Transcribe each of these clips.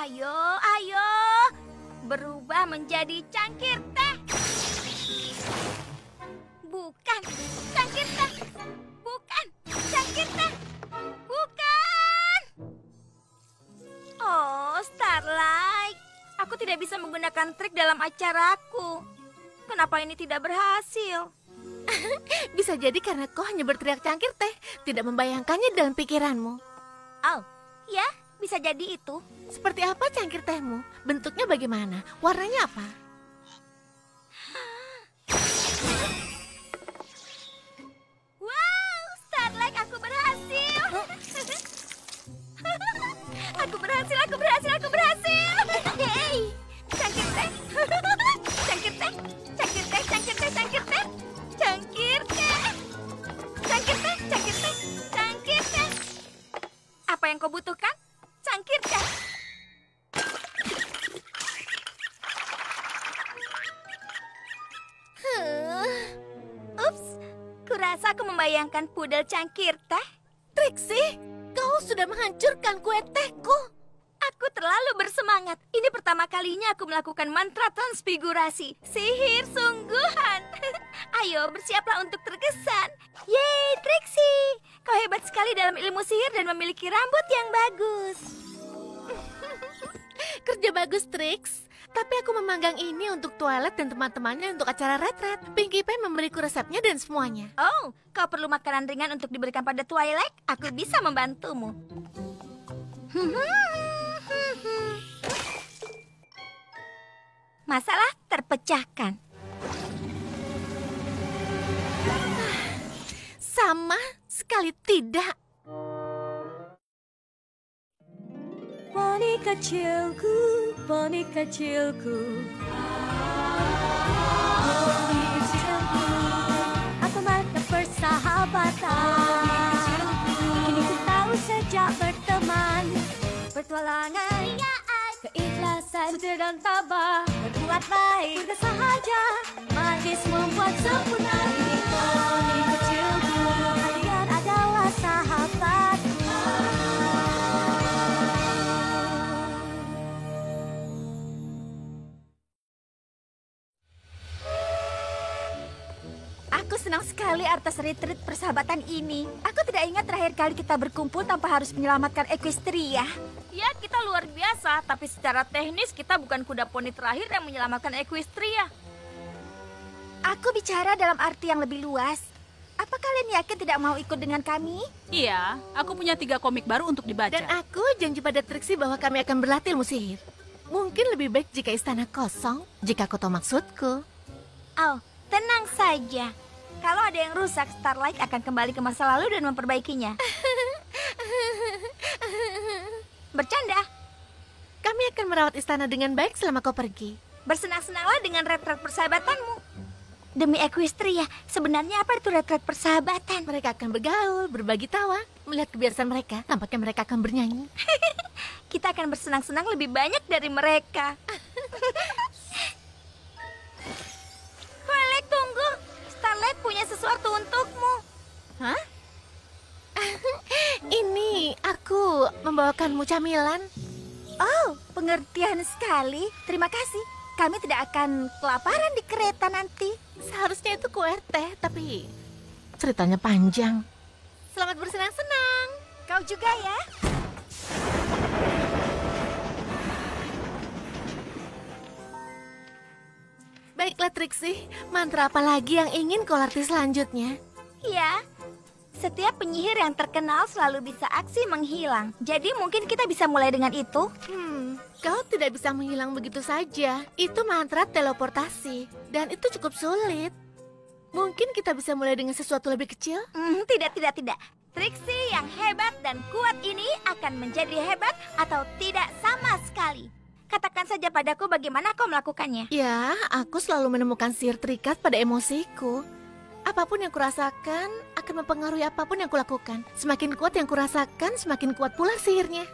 Ayo, ayo. Berubah menjadi cangkir teh. Bukan, cangkir teh. Bukan, cangkir teh. Bukan. Oh, Starlight. Aku tidak bisa menggunakan trik dalam acaraku. Kenapa ini tidak berhasil? Bisa jadi karena kau hanya berteriak cangkir teh, tidak membayangkannya dalam pikiranmu. Oh, ya, bisa jadi itu. Seperti apa cangkir tehmu? Bentuknya bagaimana? Warnanya apa? Wow, Starlight, aku berhasil. Aku berhasil, aku berhasil, aku berhasil. Hey, cangkir teh. Cangkir teh, cangkir teh, cangkir teh, cangkir teh. Cangkir teh. Cangkir teh, cangkir teh, cangkir teh. Apa yang kau butuhkan? Cangkir teh. Ups, kurasa aku membayangkan pudel cangkir teh. Trixie, kau sudah menghancurkan kue tehku. Aku terlalu bersemangat. Ini pertama kalinya aku melakukan mantra transfigurasi. Sihir sungguhan. Ayo, bersiaplah untuk terkesan. Yeay, Trixie. Kau hebat sekali dalam ilmu sihir dan memiliki rambut yang bagus. Kerja bagus, Trix. Tapi aku memanggang ini untuk Twilight dan teman-temannya untuk acara retret. Pinkie Pie memberiku resepnya dan semuanya. Oh, kau perlu makanan ringan untuk diberikan pada Twilight? Aku bisa membantumu. Masalah terpecahkan. Sama sekali tidak. Poni kecilku, poni kecilku. Poni kecilku, apa makna persahabatan? Kini ku tahu sejak berteman, pertualangan, keikhlasan, setia dan tabah, berbuat baik, sudah sahaja, magis membuat sempurna. Ini poni kecilku, kalian adalah sahabatku. Aku senang sekali atas retreat persahabatan ini. Aku tidak ingat terakhir kali kita berkumpul tanpa harus menyelamatkan Equestria. Ya, kita luar biasa, tapi secara teknis kita bukan kuda poni terakhir yang menyelamatkan Equestria. Aku bicara dalam arti yang lebih luas. Apa kalian yakin tidak mau ikut dengan kami? Iya, aku punya 3 komik baru untuk dibaca. Dan aku janji pada Trixie bahwa kami akan berlatih ilmu sihir. Mungkin lebih baik jika istana kosong, jika kau tahu maksudku. Oh, tenang saja. Kalau ada yang rusak, Starlight akan kembali ke masa lalu dan memperbaikinya. Bercanda. Kami akan merawat istana dengan baik selama kau pergi. Bersenang-senanglah dengan retret persahabatanmu. Demi Equestria, sebenarnya apa itu retret persahabatan? Mereka akan bergaul, berbagi tawa. Melihat kebiasaan mereka, tampaknya mereka akan bernyanyi. Kita akan bersenang-senang lebih banyak dari mereka. Twilight, tunggu. Starlight punya sesuatu untukmu. Hah? Ini aku membawakanmu camilan. Oh, pengertian sekali. Terima kasih. Kami tidak akan kelaparan di kereta nanti. Seharusnya itu kue teh, tapi ceritanya panjang. Selamat bersenang-senang. Kau juga ya. Baiklah Trixie, mantra apa lagi yang ingin kau latih selanjutnya? Ya, setiap penyihir yang terkenal selalu bisa aksi menghilang. Jadi mungkin kita bisa mulai dengan itu. Kau tidak bisa menghilang begitu saja. Itu mantra teleportasi, dan itu cukup sulit. Mungkin kita bisa mulai dengan sesuatu lebih kecil? Tidak. Trixie yang hebat dan kuat ini akan menjadi hebat atau tidak sama sekali. Katakan saja padaku bagaimana kau melakukannya. Ya, aku selalu menemukan sihir terikat pada emosiku. Apapun yang kurasakan akan mempengaruhi apapun yang kulakukan. Semakin kuat yang kurasakan, semakin kuat pula sihirnya.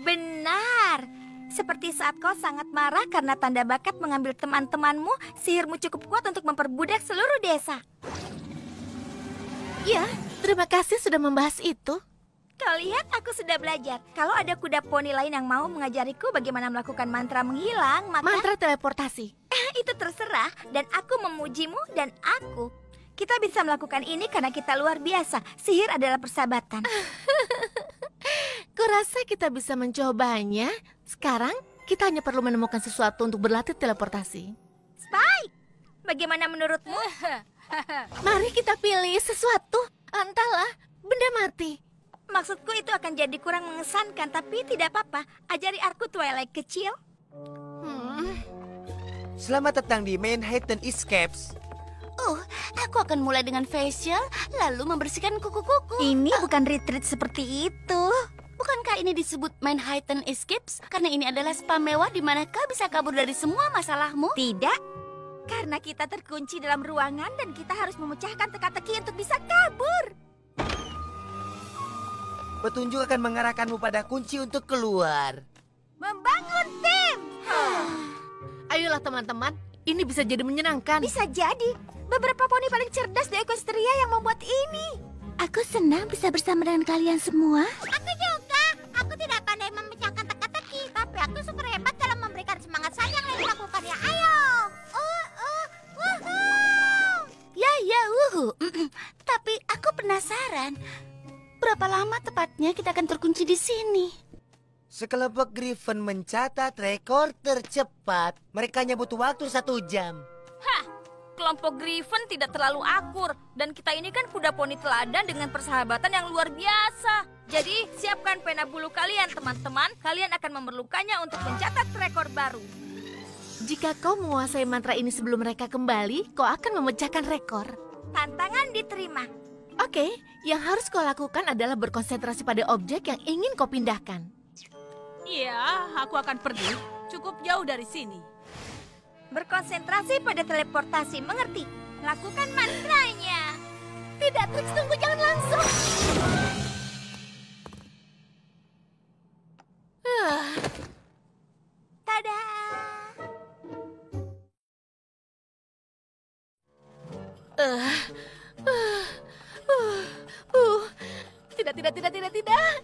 Benar. Seperti saat kau sangat marah karena tanda bakat mengambil teman-temanmu, sihirmu cukup kuat untuk memperbudak seluruh desa. Ya, terima kasih sudah membahas itu. Kau lihat, aku sudah belajar. Kalau ada kuda poni lain yang mau mengajariku bagaimana melakukan mantra menghilang, maka... Mantra teleportasi. Itu terserah, dan aku memujimu dan aku. Kita bisa melakukan ini karena kita luar biasa. Sihir adalah persahabatan. Kurasa kita bisa mencobanya. Sekarang, kita hanya perlu menemukan sesuatu untuk berlatih teleportasi. Spike, bagaimana menurutmu? Mari kita pilih sesuatu. Entahlah, benda mati. Maksudku itu akan jadi kurang mengesankan, tapi tidak apa-apa. Ajari aku Twilight kecil. Selamat datang di Manhattan Escapes. Aku akan mulai dengan facial, lalu membersihkan kuku-kuku. Ini bukan retreat seperti itu. Bukankah ini disebut Manhattan Escapes? Karena ini adalah spa mewah di mana kau bisa kabur dari semua masalahmu. Tidak, karena kita terkunci dalam ruangan dan kita harus memecahkan teka-teki untuk bisa kabur. Petunjuk akan mengarahkanmu pada kunci untuk keluar. Membangun tim. Ayolah teman-teman, ini bisa jadi menyenangkan. Bisa jadi. Beberapa poni paling cerdas di Equestria yang membuat ini. Aku senang bisa bersama dengan kalian semua. Aku juga. Aku tidak pandai memecahkan teka-teki, tapi aku super hebat dalam memberikan semangat sayang yang dilakukannya. Ayo. Ya, wuhu. Tapi aku penasaran. Berapa lama tepatnya kita akan terkunci di sini? Sekelompok Griffin mencatat rekor tercepat. Mereka hanya butuh waktu 1 jam. Hah, kelompok Griffin tidak terlalu akur. Dan kita ini kan kuda poni teladan dengan persahabatan yang luar biasa. Jadi, siapkan pena bulu kalian, teman-teman. Kalian akan memerlukannya untuk mencatat rekor baru. Jika kau menguasai mantra ini sebelum mereka kembali, kau akan memecahkan rekor. Tantangan diterima. Oke, yang harus kau lakukan adalah berkonsentrasi pada objek yang ingin kau pindahkan. Iya, aku akan pergi. Cukup jauh dari sini. Berkonsentrasi pada teleportasi, mengerti? Lakukan mantranya. Tidak, Trix, tunggu, jangan langsung. Tada! Tidak.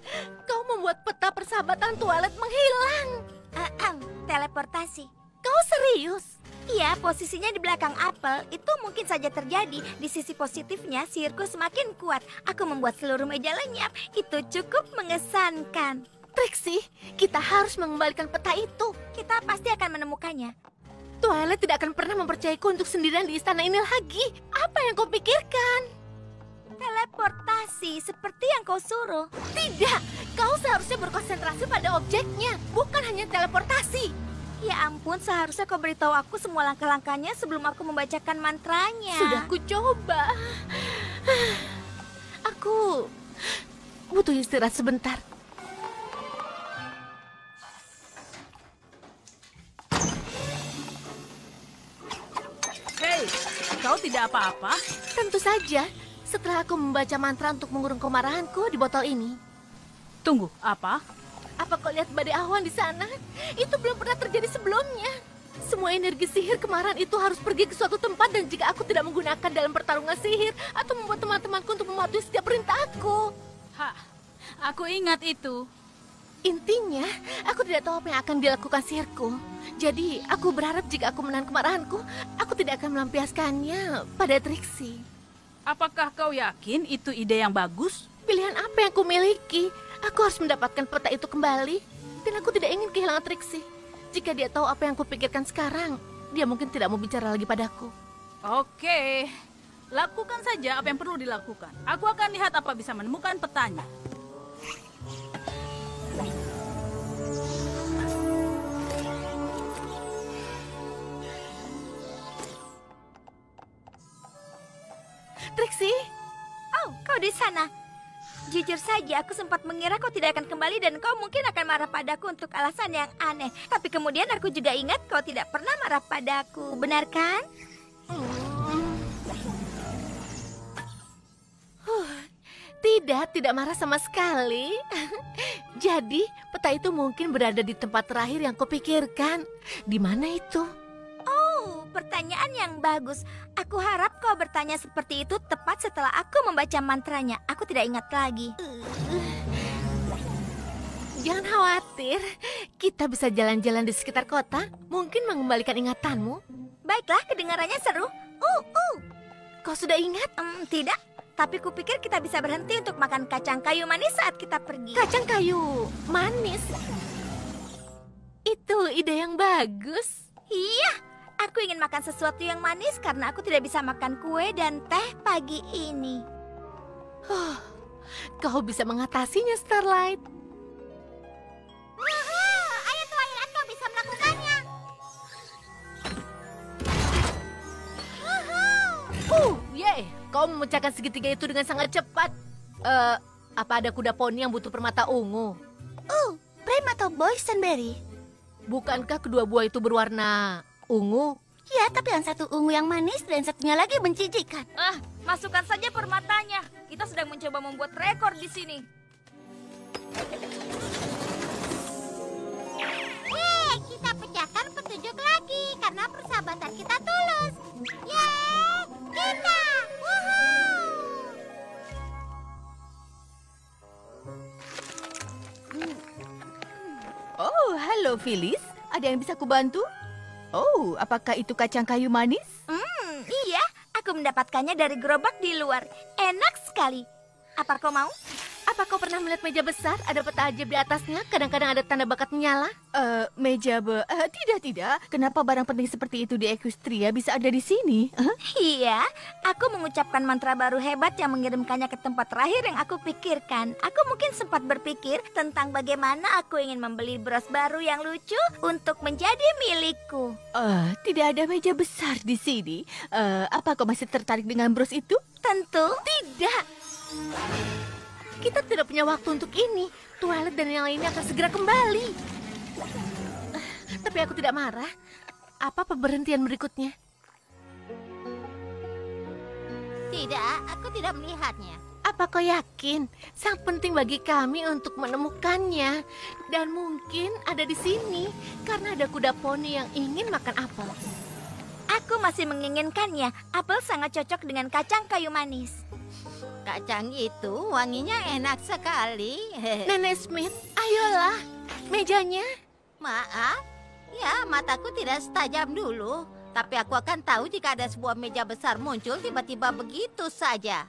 Kau membuat peta persahabatan Twilight menghilang. Teleportasi. Kau serius? Iya, posisinya di belakang apel. Itu mungkin saja terjadi. Di sisi positifnya, sihirku semakin kuat. Aku membuat seluruh meja lenyap. Itu cukup mengesankan. Trixie, kita harus mengembalikan peta itu. Kita pasti akan menemukannya. Twilight tidak akan pernah mempercayaku untuk sendirian di istana ini lagi. Apa yang kau pikirkan? Teleportasi, seperti yang kau suruh. Tidak, kau seharusnya berkonsentrasi pada objeknya, bukan hanya teleportasi. Ya ampun, seharusnya kau beritahu aku semua langkah-langkahnya sebelum aku membacakan mantranya. Sudah ku coba. Aku butuh istirahat sebentar. Hei, kau tidak apa-apa? Tentu saja, setelah aku membaca mantra untuk mengurung kemarahanku di botol ini. Tunggu, apa? Apa kau lihat badai awan di sana? Itu belum pernah terjadi sebelumnya. Semua energi sihir kemarahan itu harus pergi ke suatu tempat, dan jika aku tidak menggunakan dalam pertarungan sihir atau membuat teman-temanku untuk mematuhi setiap perintahku. Hah, aku ingat itu. Intinya, aku tidak tahu apa yang akan dilakukan sihirku. Jadi, aku berharap jika aku menahan kemarahanku, aku tidak akan melampiaskannya pada Trixie. Apakah kau yakin itu ide yang bagus? Pilihan apa yang aku miliki? Aku harus mendapatkan peta itu kembali. Dan aku tidak ingin kehilangan Trixie. Jika dia tahu apa yang kupikirkan sekarang, dia mungkin tidak mau bicara lagi padaku. Oke, lakukan saja apa yang perlu dilakukan. Aku akan lihat apa bisa menemukan petanya. Trixie, Oh, kau di sana. Jujur saja, aku sempat mengira kau tidak akan kembali dan kau mungkin akan marah padaku untuk alasan yang aneh. Tapi kemudian aku juga ingat kau tidak pernah marah padaku, benar kan? tidak marah sama sekali. Jadi, peta itu mungkin berada di tempat terakhir yang kupikirkan. Di mana itu? Oh, pertanyaan yang bagus. Aku harap kau bertanya seperti itu tepat setelah aku membaca mantranya. Aku tidak ingat lagi. Jangan khawatir, kita bisa jalan-jalan di sekitar kota. Mungkin mengembalikan ingatanmu. Baiklah, kedengarannya seru. Kau sudah ingat? Tidak, tapi kupikir kita bisa berhenti untuk makan kacang kayu manis saat kita pergi. Kacang kayu manis. Itu ide yang bagus. Iya, aku ingin makan sesuatu yang manis karena aku tidak bisa makan kue dan teh pagi ini. Kau bisa mengatasinya, Starlight. Ayo Twilight, kau bisa melakukannya. Yeay, kau memecahkan segitiga itu dengan sangat cepat. Apa ada kuda poni yang butuh permata ungu? Prime atau boysenberry? Bukankah kedua buah itu berwarna ungu? Ya, tapi yang satu ungu yang manis dan satunya lagi menjijikan. Masukkan saja permatanya. Kita sedang mencoba membuat rekor di sini. Yeay, kita pecahkan petunjuk lagi karena persahabatan kita tulus. Yeay, kita! Woohoo! Oh, halo Phyllis. Ada yang bisa kubantu? Oh, apakah itu kacang kayu manis? Iya, aku mendapatkannya dari gerobak di luar. Enak sekali. Apa kau mau? Apa kau pernah melihat meja besar? Ada peta ajaib di atasnya. Kadang-kadang ada tanda bakat menyala. Tidak. Kenapa barang penting seperti itu di Equestria bisa ada di sini? Iya, aku mengucapkan mantra baru hebat yang mengirimkannya ke tempat terakhir yang aku pikirkan. Aku mungkin sempat berpikir tentang bagaimana aku ingin membeli bros baru yang lucu untuk menjadi milikku. Tidak ada meja besar di sini. Apa kau masih tertarik dengan bros itu? Tentu. Tidak. Kita tidak punya waktu untuk ini. Twilight dan yang lainnya akan segera kembali. Tapi aku tidak marah. Apa pemberhentian berikutnya? Tidak, aku tidak melihatnya. Apa kau yakin? Sangat penting bagi kami untuk menemukannya. Dan mungkin ada di sini. Karena ada kuda poni yang ingin makan apel. Aku masih menginginkannya. Apel sangat cocok dengan kacang kayu manis. Kacang itu wanginya enak sekali. Nenek Smith, ayolah. Mejanya. Maaf, ya mataku tidak setajam dulu. Tapi aku akan tahu jika ada sebuah meja besar muncul tiba-tiba begitu saja.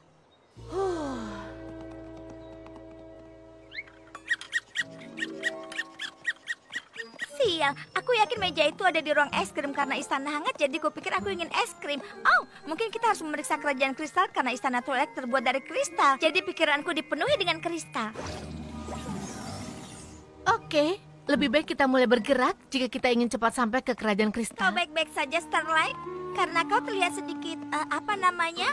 Sial, aku yakin meja itu ada di ruang es krim karena istana hangat, jadi kupikir aku ingin es krim. Oh, mungkin kita harus memeriksa kerajaan kristal karena istana Twilight terbuat dari kristal. Jadi pikiranku dipenuhi dengan kristal. Oke, lebih baik kita mulai bergerak jika kita ingin cepat sampai ke kerajaan Kau kristal. baik-baik saja, Starlight? Karena kau terlihat sedikit, apa namanya?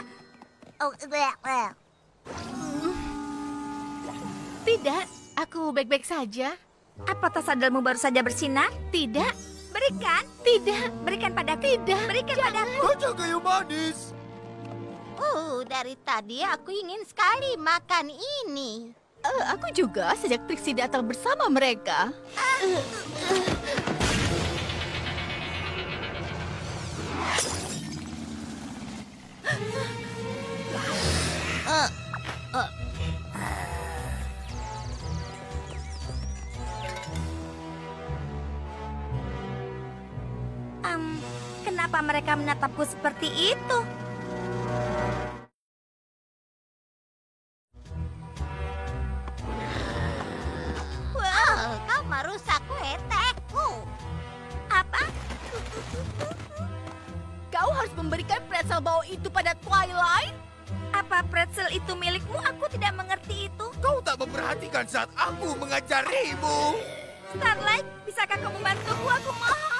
Tidak, aku baik-baik saja. Apa tas sandalmu baru saja bersinar? Tidak, Berikan. tidak, Berikan padaku. tidak. Berikan padaku. Kacang kayu manis. Dari tadi aku ingin sekali makan ini. Aku juga sejak Trixie datang bersama mereka. Kenapa mereka menatapku seperti itu? Kau merusak kue tehku. Apa? Kau harus memberikan pretzel bau itu pada Twilight. Apa pretzel itu milikmu? Aku tidak mengerti itu. Kau tak memperhatikan saat aku mengajarimu. Starlight, bisakah kau membantuku? Aku mohon.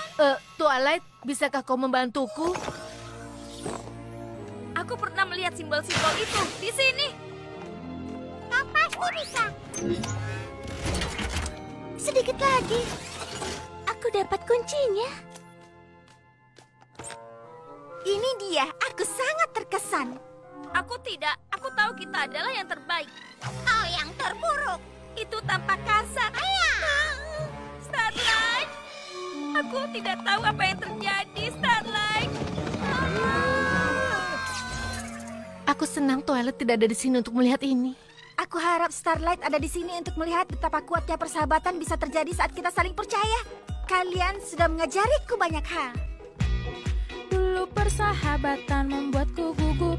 Twilight, bisakah kau membantuku? Aku pernah melihat simbol-simbol itu di sini. Kau pasti bisa. Sedikit lagi. Aku dapat kuncinya. Ini dia. Aku sangat terkesan. Aku tidak. Aku tahu kita adalah yang terbaik. Kau yang terburuk. Itu tampak kasar. Starlight. Aku tidak tahu apa yang terjadi, Starlight. Aku senang Twilight tidak ada di sini untuk melihat ini. Aku Aku harap Starlight ada di sini untuk melihat betapa kuatnya persahabatan bisa terjadi saat kita saling percaya. Kalian sudah mengajariku banyak hal. Dulu persahabatan membuatku gugup,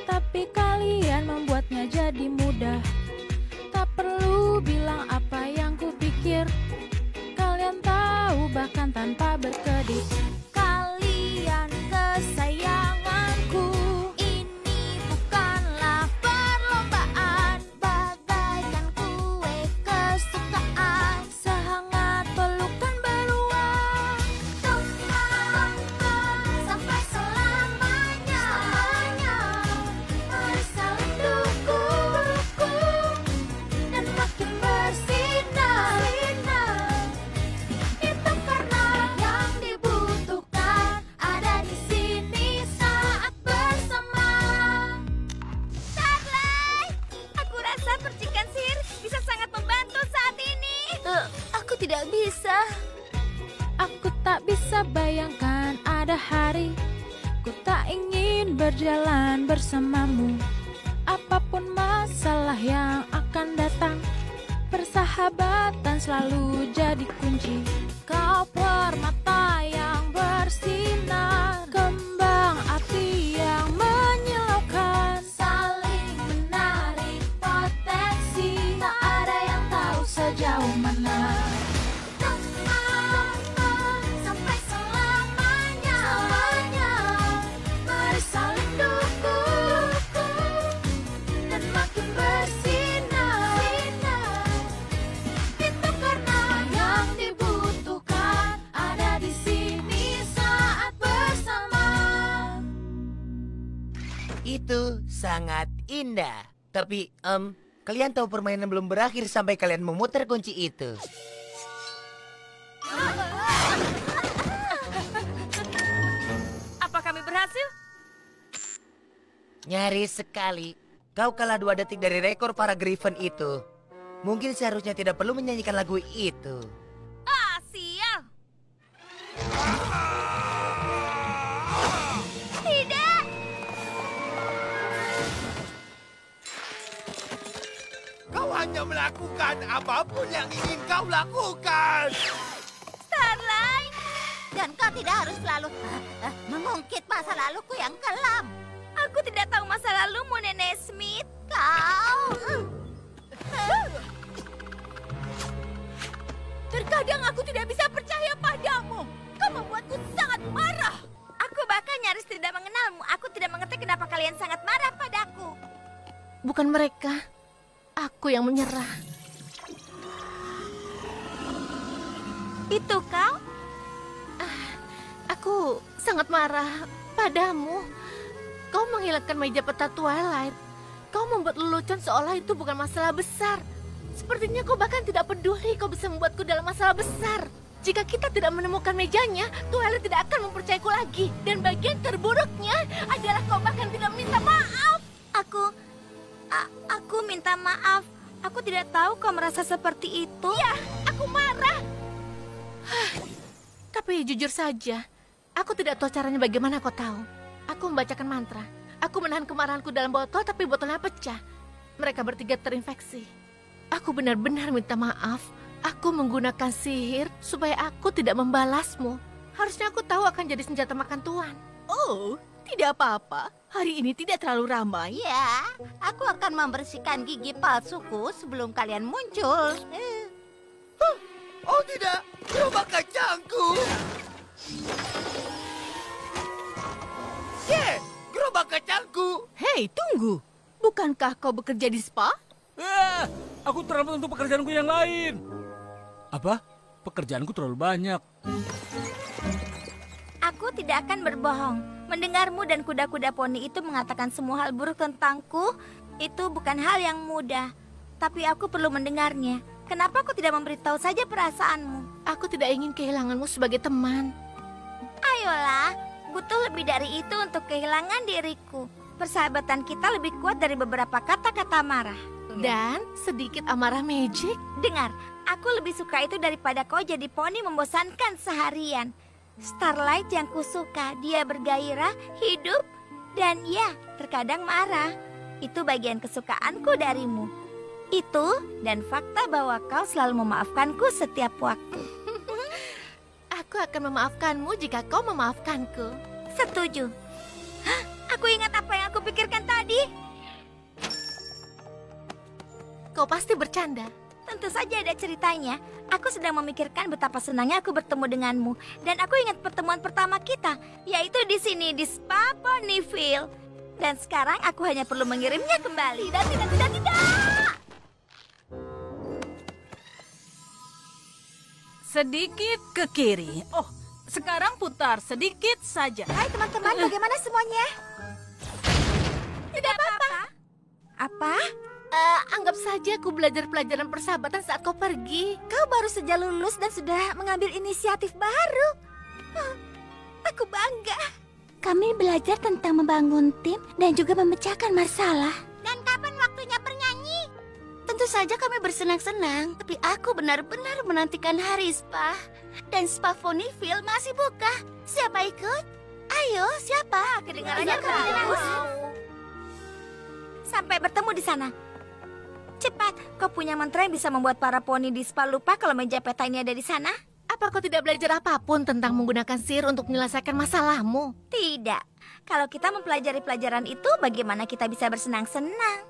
tapi kalian membuatnya jadi mudah. Tak perlu bilang apa yang kupikir, kalian tahu bahkan tanpa berkedip. Kalian kesayanganku, ini bukanlah perlombaan, bagaikan kue kesukaan, sehangat pelukan beruang. Teman sampai selamanya, mari saling dukung dan makin bersinar. Itu karena yang dibutuhkan ada di sini saat bersama. Starlight, aku rasa percikan sihir bisa sangat membantu saat ini. Aku tidak bisa. Aku tak bisa bayangkan ada hari ku tak ingin berjalan bersamamu. Apapun masalah yang akan datang, persahabatan selalu jadi kunci. Kau permata yang bersinar, kembang api yang menyilaukan, saling menarik potensi, tak ada yang tahu sejauh mana. Sampai selamanya, mari saling dukung dan makin bersinar. Itu karena yang dibutuhkan ada di sini saat bersama. Itu sangat indah. Tapi, kalian tahu permainan belum berakhir sampai kalian memutar kunci itu. Apa kami berhasil? Nyaris sekali. Kau kalah 2 detik dari rekor para Griffin itu. Mungkin seharusnya tidak perlu menyanyikan lagu itu. Ah, sial. Tidak. Kau hanya melakukan apapun yang ingin kau lakukan. Starlight. Dan kau tidak harus selalu mengungkit masa laluku yang kelam. Aku tidak tahu masa lalumu, Nenek Smith. Kau... Terkadang aku tidak bisa percaya padamu. Kau membuatku sangat marah. Aku bahkan nyaris tidak mengenalmu. Aku tidak mengerti kenapa kalian sangat marah padaku. Bukan mereka. Aku yang menyerah. Itu kau? Aku sangat marah padamu. Kau menghilangkan meja peta Twilight. Kau membuat lelucon seolah itu bukan masalah besar. Sepertinya kau bahkan tidak peduli kau bisa membuatku dalam masalah besar. Jika kita tidak menemukan mejanya, Twilight tidak akan mempercayaku lagi. Dan bagian terburuknya adalah kau bahkan tidak minta maaf. Aku minta maaf. Aku tidak tahu kau merasa seperti itu. Ya, aku marah. Tapi jujur saja, aku tidak tahu caranya bagaimana kau tahu. Aku membacakan mantra. Aku menahan kemarahanku dalam botol, tapi botolnya pecah. Mereka bertiga terinfeksi. Aku benar-benar minta maaf. Aku menggunakan sihir supaya aku tidak membalasmu. Harusnya aku tahu akan jadi senjata makan tuan. Oh, tidak apa-apa. Hari ini tidak terlalu ramai. Ya, aku akan membersihkan gigi palsuku sebelum kalian muncul. Oh tidak, gerobak kacangku. Gerobak kacangku. Hei, tunggu. Bukankah kau bekerja di spa? Aku terlambat untuk pekerjaanku yang lain. Apa? Pekerjaanku terlalu banyak. Aku tidak akan berbohong. Mendengarmu dan kuda-kuda poni itu mengatakan semua hal buruk tentangku, itu bukan hal yang mudah. Tapi aku perlu mendengarnya. Kenapa aku tidak memberitahu saja perasaanmu? Aku tidak ingin kehilanganmu sebagai teman. Ayolah, butuh lebih dari itu untuk kehilangan diriku. Persahabatan kita lebih kuat dari beberapa kata-kata marah. Dan sedikit amarah magic. Dengar, aku lebih suka itu daripada kau jadi poni membosankan seharian. Starlight yang kusuka, dia bergairah, hidup, dan ya, terkadang marah. Itu bagian kesukaanku darimu. Itu dan fakta bahwa kau selalu memaafkanku setiap waktu. Aku akan memaafkanmu jika kau memaafkanku. Setuju. Hah, aku ingat apa yang aku pikirkan tadi. Kau pasti bercanda. Tentu saja ada ceritanya. Aku sedang memikirkan betapa senangnya aku bertemu denganmu. Dan aku ingat pertemuan pertama kita, yaitu di sini, di Spa Ponyville. Dan sekarang aku hanya perlu mengirimnya kembali. Tidak. Sedikit ke kiri. Oh, sekarang putar sedikit saja. Hai teman-teman, bagaimana semuanya? Tidak apa-apa. Apa? Anggap saja aku belajar pelajaran persahabatan saat kau pergi. Kau baru saja lulus dan sudah mengambil inisiatif baru. Aku bangga. Kami belajar tentang membangun tim dan juga memecahkan masalah. Dan kapan waktunya bernyanyi? Tentu saja kami bersenang-senang, tapi aku benar-benar menantikan hari spa. Dan Spa Ponyville masih buka. Siapa ikut? Ayo, siapa? Kedengarannya bagus. Sampai bertemu di sana. Cepat, kau punya mantra yang bisa membuat para poni di spa lupa kalau meja peta ini ada di sana? Apa kau tidak belajar apapun tentang menggunakan sihir untuk menyelesaikan masalahmu? Tidak. Kalau kita mempelajari pelajaran itu, bagaimana kita bisa bersenang-senang?